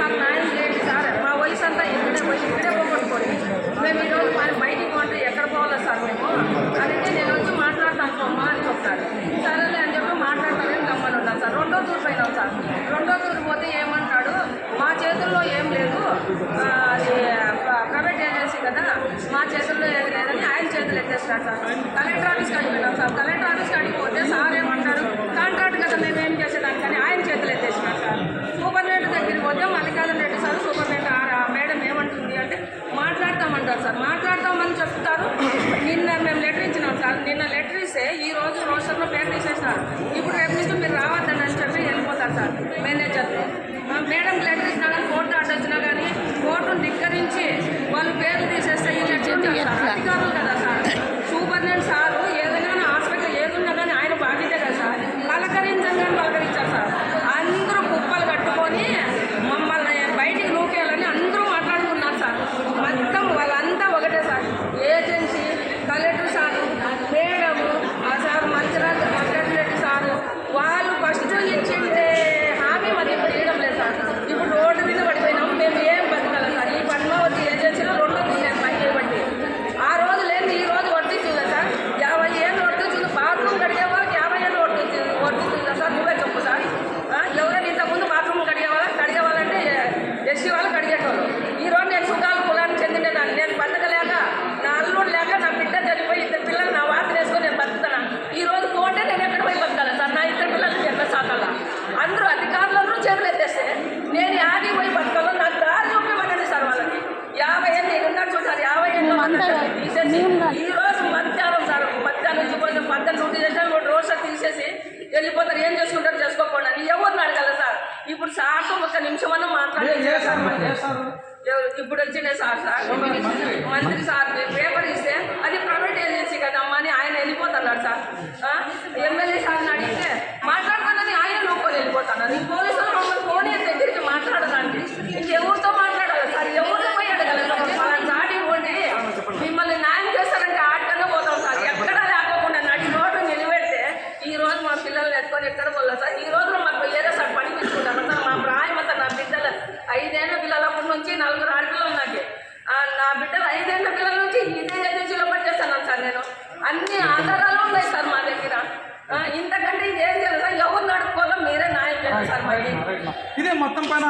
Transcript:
మాకు న్యాయం చేయండి సార్, మా వయసు అంతా ఇక్కడే పోగొట్టుకోండి, మేము ఈరోజు బయటికి పోండి, ఎక్కడ పోవాలా సార్ మేము అందుకే నేను వచ్చి మాట్లాడతాను అమ్మా అని చెప్తాను. సరేలే అని చెప్పి మాట్లాడతానని గమ్మని ఉన్నాను సార్. రెండో తూరు పోయినాం సార్. రెండో తూరు పోతే ఏమంటాడు, మా చేతుల్లో ఏం లేదు, అది ప్రైవేట్ ఏజెన్సీ కదా, మా చేతుల్లో ఏది లేదని ఆయన చేతులు ఎత్తేస్తాడు సార్. కలెక్టర్ ఆఫీస్ కాడికి పోయినాం సార్. కలెక్టర్ ఆఫీస్ కాడికి పోతే సార్ ఏమంటాడు, కాంట్రాక్ట్ కదా మేమేం చేసేదానికని ఆయన చేతులు ఎత్తేసినాడు సార్. సూపరింటెండెంట్ దగ్గరికి పోతే Mallikarjuna Reddy sir superintendent madam ఏమంటుంది అంటే మాట్లాడతామంటారు సార్. మాట్లాడతామని చెప్తారు. నిన్న మేము లెటర్ ఇచ్చినాం సార్. నిన్న లెటర్ ఇస్తే ఈ రోజు రోస్టర్లో పేరు తీసేస్తారు. ఇప్పుడు రేపు నుంచి మీరు రావద్దని అని చెప్పి వెళ్ళిపోతారు సార్ మేనేజర్లు. మేడం లెటర్ ఇచ్చినా కానీ కోర్టు అడ్డొచ్చినా కానీ కోర్టును ధిక్కరించి వాళ్ళు పేర్లు తీసేస్తే ఈ లెటర్ అధికారులు కదా సార్. సూపరింటెండెంట్ సారు ఏదైనా హాస్పిటల్ ఏదున్నా కానీ ఆయన బాధ్యత కదా సార్. పలకరించగానే పలకరించారు సార్. అందరూ కుప్పలు కట్టుకొని మమ్మల్ని బయటికి నూకేయాలని అందరూ మాట్లాడుకున్నారు సార్. మొత్తం వాళ్ళంతా ఒకటే sir. Agency, collector sir, madam, ఆ సార్ మంచిరాజు రెడ్డి సారు వాళ్ళు ఫస్ట్ ఇచ్చిండే హామీ మరి ఇప్పుడు ఇవ్వడం లేదు సార్. ఇప్పుడు రోడ్డు మీద పడిపోయినాము, మేము ఏం బతకాలి సార్. ఈ పద్మావతి ఏజెన్సీలో 2 నేను పని చేయబట్టి ఆ రోజు లేదు ఈ రోజు వర్తిస్తుంది సార్. 50 ఏళ్ళు వర్తిస్తుంది. బాత్రూమ్ కడిగే వాళ్ళకి 50 ఏళ్ళు వర్తిస్తుంది సార్. నువ్వే చెప్పు సార్. ఎవరైనా ఇంతకుముందు బాత్రూమ్ కడిగేవాళ్ళంటే ఎస్సీ వాళ్ళు కడిగేటోళ్ళు. ఈ రోజు నేను సుఖాలు కులానికి చెందినదాన్ని. నేను బతకలేక, నా అల్లుడు లేక, నా బిడ్డ చనిపోయి 2 పిల్లలు నా వార్త వేసుకొని నేను బతుకుతున్నాను. ఈ రోజు పోతే నేను ఎక్కడ పోయి బతకాలి సార్. నా 2 పిల్లలకి ఎక్కడ సాకాల. అందరూ అధికారులందరూ చేతులు ఎత్తేస్తే నేను ఆగి పోయి బతకాలో నాకు దారి చూపివ్వండి సార్. వాళ్ళకి 50 ఏళ్ళు నేను ఉన్నారు చూసారు. 50 ఏళ్ళు తీసేసి ఈ రోజు మధ్యాహ్నం సార్, మధ్యాహ్నం నుంచి కొంచెం మధ్యాహ్నం డ్యూటీ చేసినా రోజు తీసేసి వెళ్ళిపోతారు. ఏం చేసుకుంటారు చేసుకోకుండా అని ఎవరిని అడగాల సార్. ఇప్పుడు సార్తో 1 నిమిషమన్నా మాట్లాడేది ఇప్పుడు వచ్చిన సార్ మంత్రి సార్ పేపర్ ఇస్తే అది ప్రైవేట్ ఏజెన్సీ కదమ్మా అని ఆయన వెళ్ళిపోతున్నారు సార్. ఎమ్మెల్యే సార్ని అడిగితే మాట్లాడతానని ఆయన లోపలి వెళ్ళిపోతున్నారు. ఈ పోలీసులు మమ్మల్ని ఫోన్ దగ్గరికి మాట్లాడడానికి ఇంకెవరితో మాట్లాడాలి సార్? ఎవరితో పోయి అడగలరు సార్? దాటి పోండి, మిమ్మల్ని న్యాయం చేస్తారంటే ఆటకన్నా పోతాం సార్. ఎక్కడా లేకపోకుండా నడి రోడ్డు నిలబెడితే ఈ రోజు మా పిల్లల్ని ఎత్తుకొని ఎక్కడ పోలేదు సార్. ఈ రోజులో మాకు ఏదో సార్ పని తీసుకుంటారు సార్. మా ప్రాయం అంతా నా బిడ్డలు 5 ఏళ్ళ పిల్లలప్పటి నుంచి 4 ఆడపిల్లలు నాకు. నా బిడ్డలు 5 ఏళ్ళ పిల్లల నుంచి ఇదే ఏజెన్సీలో పనిచేస్తాను సార్. నేను అన్ని ఆధారాలు ఉన్నాయి సార్ మా దగ్గర. ఇంతకంటే ఇదేం తెలుసా? ఎవరిని అడుక్కోవాలో మీరే న్యాయం చేయండి సార్. మళ్ళీ ఇదే మొత్తం పైన